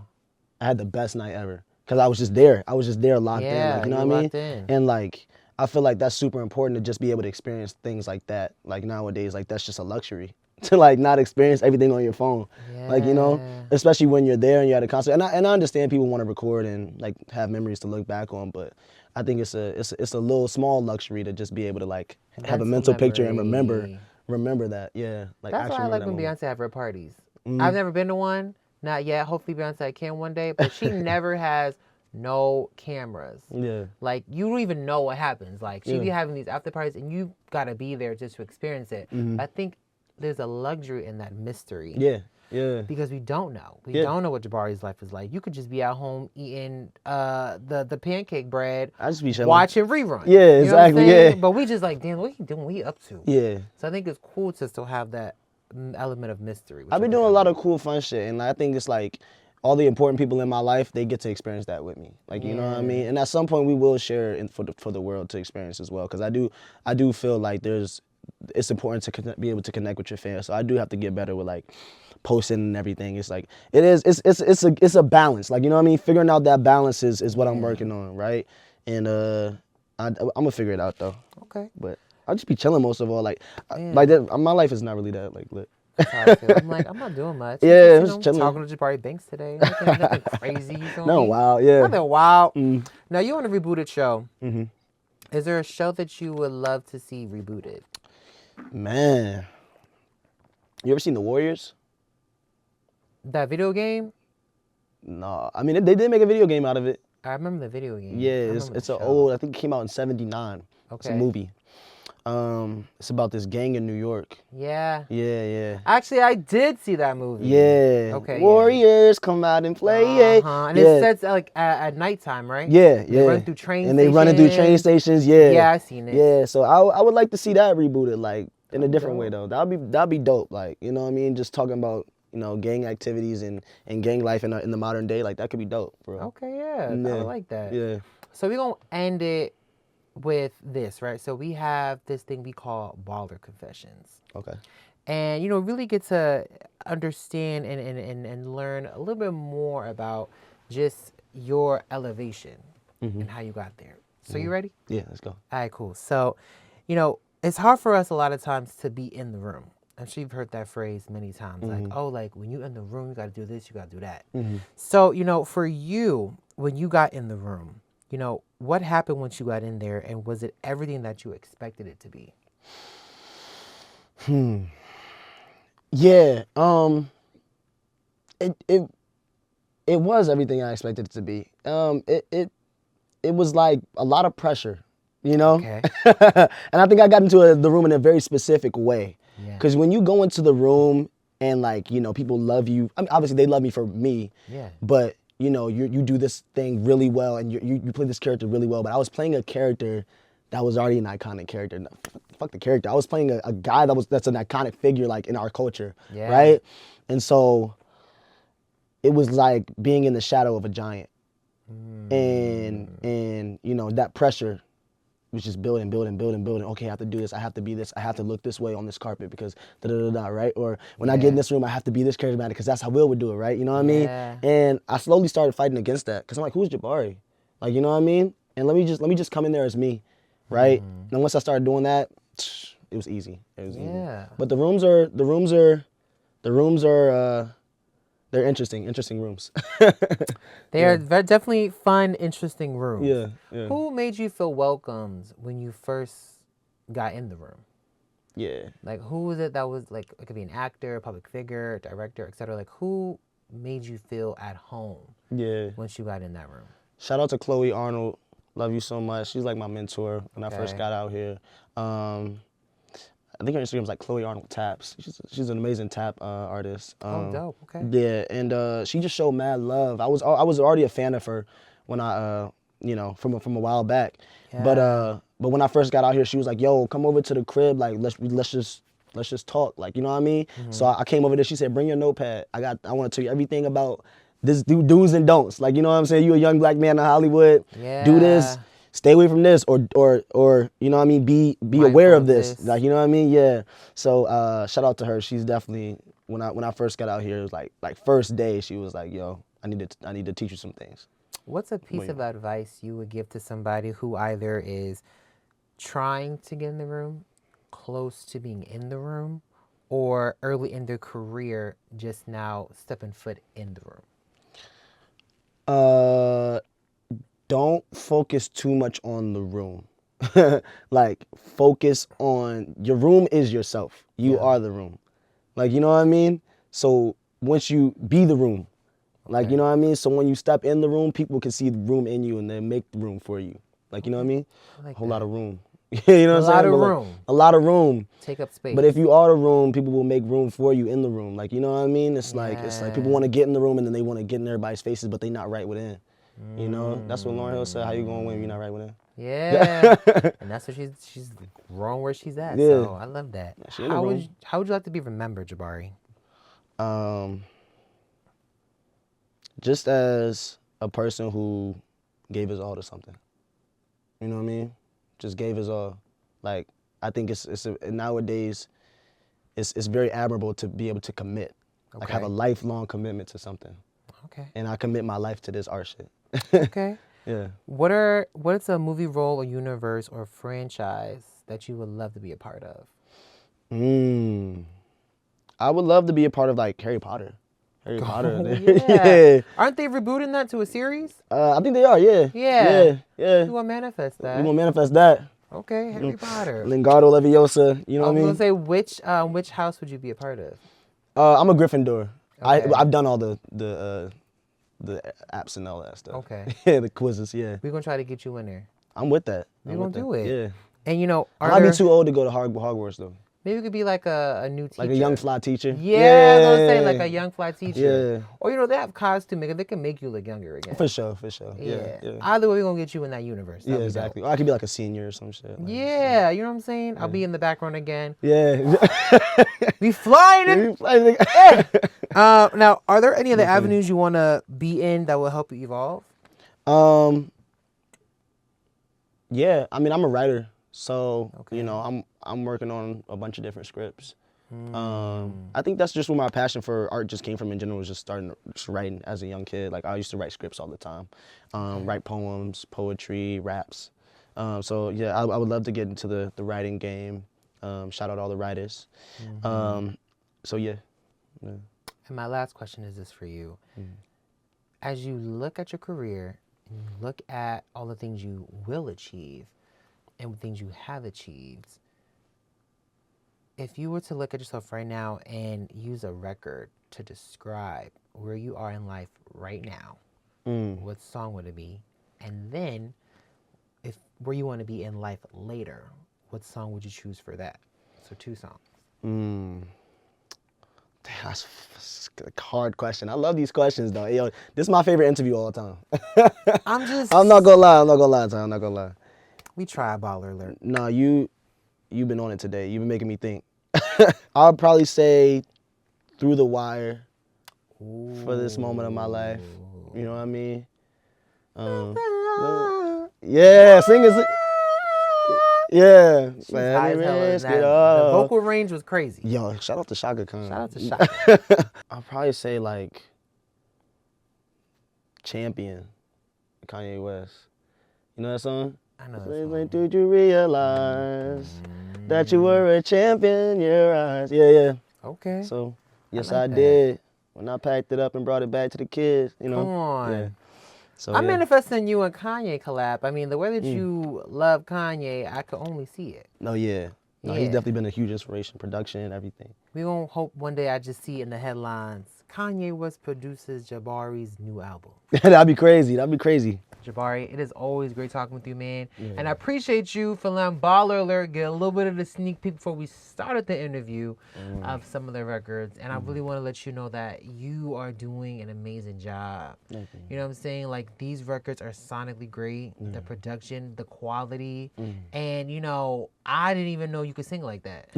I had the best night ever. Because I was just there. I was just there locked in. Like, you know what I mean? In. And like, I feel like that's super important to just be able to experience things like that. Like nowadays, like that's just a luxury. To like not experience everything on your phone. Yeah. Like, you know, especially when you're there and you're at a concert. And I understand people want to record and like have memories to look back on, but I think it's a little small luxury to just be able to like have a mental picture and remember that. Yeah. Like that's why I like when Beyonce have her parties. I've never been to one, not yet. Hopefully Beyonce can one day, but she never has no cameras. Yeah. Like you don't even know what happens. Like she be having these after parties and you gotta be there just to experience it. I think there's a luxury in that mystery. Yeah. Yeah. Because we don't know. We don't know what Jabari's life is like. You could just be at home eating the pancake bread. I just be chilling. Watching reruns. Yeah, exactly. Yeah. But we just like, damn, what he doing? What he up to? Yeah. So I think it's cool to still have that element of mystery. I've been doing a lot of cool fun shit, and I think it's like all the important people in my life, they get to experience that with me. Like, you know what I mean? And at some point we will share it for the world to experience as well. Because I do feel like it's important to be able to connect with your fans. So I do have to get better with like posting and everything. It's like it's a balance. Like, you know what I mean? Figuring out that balance is what I'm working on, right? And I'm gonna figure it out though. Okay. But I'll just be chilling most of all. Like my life is not really that like lit. That's how I feel. I'm like, I'm not doing much. Yeah, I'm just chilling. Talking to Jabari Banks today. Nothing crazy. You feel me? Wild, yeah. Nothing wild. Now you on a rebooted show. Is there a show that you would love to see rebooted? Man, you ever seen The Warriors? That video game? No, I mean they did make a video game out of it. I remember the video game. Yeah, it's an old. I think it came out in '79. Okay. It's a movie. It's about this gang in New York. Yeah. Yeah. Actually, I did see that movie. Yeah. Okay. Warriors come out and play. And it sets like at nighttime, right? Yeah. They run through train stations. And they running through train stations. Yeah. Yeah, I seen it. Yeah. So I would like to see that rebooted, like in a different way though. That'd be dope. Like, you know what I mean? Just talking about, you know, gang activities and gang life in the modern day. Like that could be dope, bro. Okay. Yeah. I would like that. Yeah. So we're gonna end it with this, right? So we have this thing we call Baller Confessions. Okay. And, you know, really get to understand and learn a little bit more about just your elevation and how you got there. So you ready? Yeah, let's go. All right, cool. So, you know, it's hard for us a lot of times to be in the room. I'm sure you've heard that phrase many times, like, oh, like when you're in the room, you got to do this, you got to do that. So, for you, when you got in the room, what happened once you got in there, and was it everything that you expected it to be? Yeah. It was everything I expected it to be. It was like a lot of pressure, Okay. and I think I got into the room in a very specific way. Yeah. Because when you go into the room and like, people love you. I mean, obviously they love me for me. Yeah. But you do this thing really well, and you play this character really well. But I was playing a character that was already an iconic character. No, fuck the character. I was playing a guy that's an iconic figure like in our culture, Yeah. right? And so it was like being in the shadow of a giant, and that pressure was just building. Okay, I have to do this. I have to be this. I have to look this way on this carpet because right? Or when I get in this room, I have to be this charismatic because that's how Will would do it, right? You know what I mean? And I slowly started fighting against that because I'm like, who's Jabari? Like, you know what I mean? And let me just come in there as me, right? And once I started doing that, it was easy. It was easy. But the rooms are they're interesting rooms. They are definitely fun, interesting rooms. Yeah. Who made you feel welcomed when you first got in the room? Yeah. Like, who was it that was, like, it could be an actor, a public figure, director, etc. Like, who made you feel at home once you got in that room? Shout out to Chloe Arnold. Love you so much. She's like my mentor when I first got out here. I think her Instagram's like Chloe Arnold Taps. She's an amazing tap artist. Oh, dope. Okay. Yeah, and she just showed mad love. I was already a fan of her when I from a while back. Yeah. But when I first got out here, she was like, "Yo, come over to the crib. Like, let's just talk. Like, you know what I mean?" So I came over there. She said, "Bring your notepad. I want to tell you everything about this do's and don'ts. Like, you know what I'm saying? You a young black man in Hollywood. Yeah. Do this. Stay away from this, or you know what I mean, be aware of this. Like, you know what I mean? Yeah. So shout out to her. She's definitely when I first got out here, it was like first day, she was like, "Yo, I need to teach you some things." What's a piece of advice you would give to somebody who either is trying to get in the room, close to being in the room, or early in their career, just now stepping foot in the room? Don't focus too much on the room. Like, focus on your room is yourself. You are the room. Like, you know what I mean? So once you be the room, like, you know what I mean? So when you step in the room, people can see the room in you and they make room for you. Like, you know what I mean? I like a whole that. lot of room. You know what I'm saying? A lot of But, like, room. a lot of room. Take up space. But if you are the room, people will make room for you in the room. Like, you know what I mean? It's like people want to get in the room and then they want to get in everybody's faces, but they not right within. You know? That's what Lauryn Hill said. How you gonna win if you're not right within? Yeah. And that's what she's grown where she's at. Yeah. So I love that. She in the room. How would you like to be remembered, Jabari? Just as a person who gave his all to something. You know what I mean? Just gave his all. Like, I think nowadays, it's very admirable to be able to commit. Like, have a lifelong commitment to something. Okay. And I commit my life to this art shit. Okay. Yeah. What's a movie role or universe or franchise that you would love to be a part of? I would love to be a part of, like, Harry Potter. Harry Potter. Yeah. Aren't they rebooting that to a series? I think they are, yeah. Yeah. Yeah. You want to manifest that? We gonna manifest that. Okay, Harry Potter. Lingardo Leviosa, you know what I mean? I was gonna say, which house would you be a part of? I'm a Gryffindor. Okay. I've done all the apps and all that stuff. Okay. Yeah, the quizzes, yeah. We're gonna try to get you in there. I'm with that. We're gonna do it. Yeah. And I might be too old to go to Hogwarts though. Maybe it could be like a new teacher. Like a young fly teacher. Yeah, I was gonna say like a young fly teacher. Yeah. Or they have costume. They can make you look younger again. For sure. Yeah. Yeah. Either way, we're gonna get you in that universe. Yeah, exactly. Or I could be like a senior or some shit. Like, yeah, you know what I'm saying? I'll be in the background again. Yeah. We flying in. Now, are there any other avenues you want to be in that will help you evolve? Yeah, I mean, I'm a writer, so I'm working on a bunch of different scripts. I think that's just where my passion for art just came from in general, was just writing as a young kid. Like, I used to write scripts all the time, write poems, poetry, raps. So yeah, I would love to get into the writing game. Shout out all the writers. So yeah. And my last question is this for you. As you look at your career, and you look at all the things you will achieve and things you have achieved, if you were to look at yourself right now and use a record to describe where you are in life right now, what song would it be? And then, if where you want to be in life later, what song would you choose for that? So 2 songs. That's a hard question. I love these questions though. Yo, this is my favorite interview all the time. I'm not gonna lie, Ty. I'm not gonna lie. We try BallerAlert. No, you've been on it today. You've been making me think. I'll probably say Through the Wire for this moment of my life. You know what I mean? Yeah, sing it. Yeah. She's high as hell in that. The vocal range was crazy. Yo, shout out to Shaka Khan. Shout out to Shaka. I'll probably say like Champion, Kanye West. You know that song? I know that song. Did you realize that you were a champion in your eyes? Yeah. Okay. So, yes, I like that. did. When I packed it up and brought it back to the kids, you know. Come on. Yeah. So, I'm manifesting you and Kanye collab. I mean, the way that you love Kanye, I could only see it. No, yeah. No, he's definitely been a huge inspiration, production and everything. We gonna hope one day I just see it in the headlines. Kanye West produces Jabari's new album. That'd be crazy. That'd be crazy. Jabari, it is always great talking with you, man. Yeah. And I appreciate you for letting BallerAlert get a little bit of the sneak peek before we started the interview of some of the records. And I really want to let you know that you are doing an amazing job. You know what I'm saying? Like, these records are sonically great. The production, the quality. And, you know, I didn't even know you could sing like that.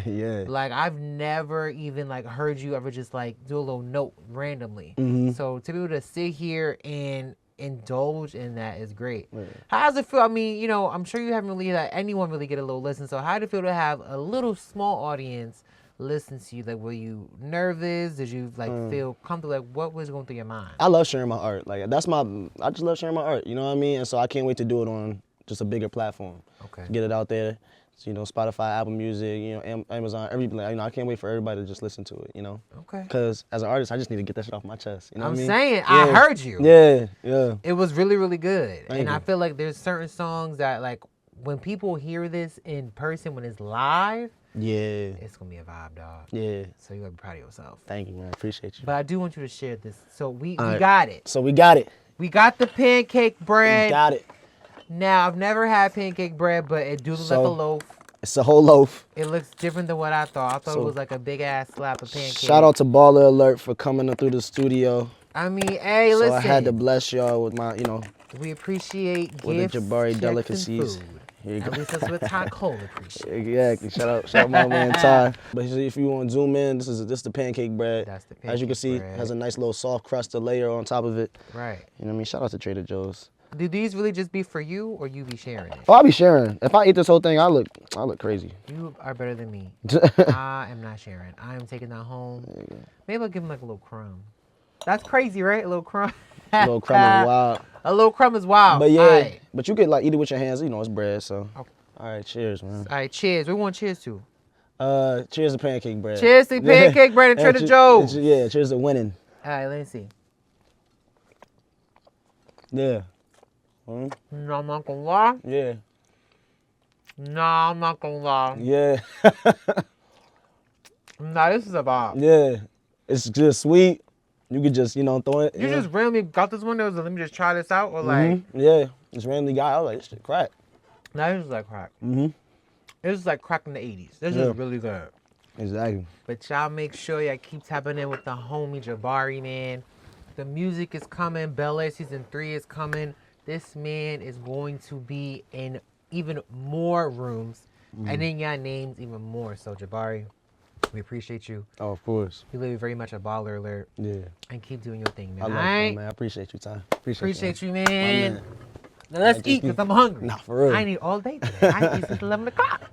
Yeah. Like, I've never even, like, heard you ever just, like, do a little note randomly. So to be able to sit here and indulge in that is great. How does it feel? I mean, you know, I'm sure you haven't really let anyone really get a little listen. So how did it feel to have a little small audience listen to you? Like, were you nervous? Did you like feel comfortable? Like, what was going through your mind? I love sharing my art. Like, I just love sharing my art. You know what I mean? And so I can't wait to do it on just a bigger platform. Okay. Get it out there. So, you know, Spotify, Apple Music, you know, Amazon, everything. You know, I can't wait for everybody to just listen to it, you know? Okay. Because as an artist, I just need to get that shit off my chest. You know what I mean? saying, I heard you. Yeah. It was really, really good. Thank you. I feel like there's certain songs that, like, when people hear this in person, when it's live, it's going to be a vibe, dog. Yeah. So you got to be proud of yourself. Thank you, man. I appreciate you. But I do want you to share this. So we got it. So we got it. We got the pancake bread. We got it. Now, I've never had pancake bread, but it do look like a loaf. It's a whole loaf. It looks different than what I thought. I thought it was like a big-ass slab of pancake. Shout out to BallerAlert for coming through the studio. I mean, hey, listen. So I had to bless y'all with my, you know. We appreciate with gifts, the Jabari delicacies. Here you go. At least that's what Ty Cole appreciates. Exactly. Shout out my man Ty. But if you want to zoom in, this is the pancake bread. That's the pancake As you can see, bread. Has a nice little soft crust, a layer on top of it. Right. You know what I mean? Shout out to Trader Joe's. Do these really just be for you, or you be sharing it? Oh, I'll be sharing. If I eat this whole thing, I look crazy. You are better than me. I am not sharing. I am taking that home. Maybe I'll give him like a little crumb. That's crazy, right? A little crumb. A little crumb is wild. A little crumb is wild. But yeah, right. But you could like eat it with your hands. You know, it's bread. So. Okay. All right, cheers, man. All right, cheers. We want cheers to. Cheers to pancake bread. Cheers to pancake bread and Trader Joe's. Yeah, cheers to winning. All right, let me see. Yeah. No, I'm not gonna lie. Yeah. No, I'm not gonna lie. Yeah. Nah, this is a vibe. Yeah. It's just sweet. You could just, you know, throw it. You just randomly got this one. Let me just try this out, or like. Yeah. Just randomly got. I was like, this shit crack. Nah, this is like crack. This is like crack in the 80s. This is really good. Exactly. But y'all make sure y'all keep tapping in with the homie Jabari, man. The music is coming. Bel-Air season 3 is coming. This man is going to be in even more rooms. And in your names even more. So, Jabari, we appreciate you. Oh, of course. We love you very much at BallerAlert. Yeah. And keep doing your thing, man. I love you, man. I appreciate you, Ty. Appreciate you, man. Now let's eat, because I'm hungry. Nah, for real. I ain't eat all day today. I ain't eat since 11 o'clock.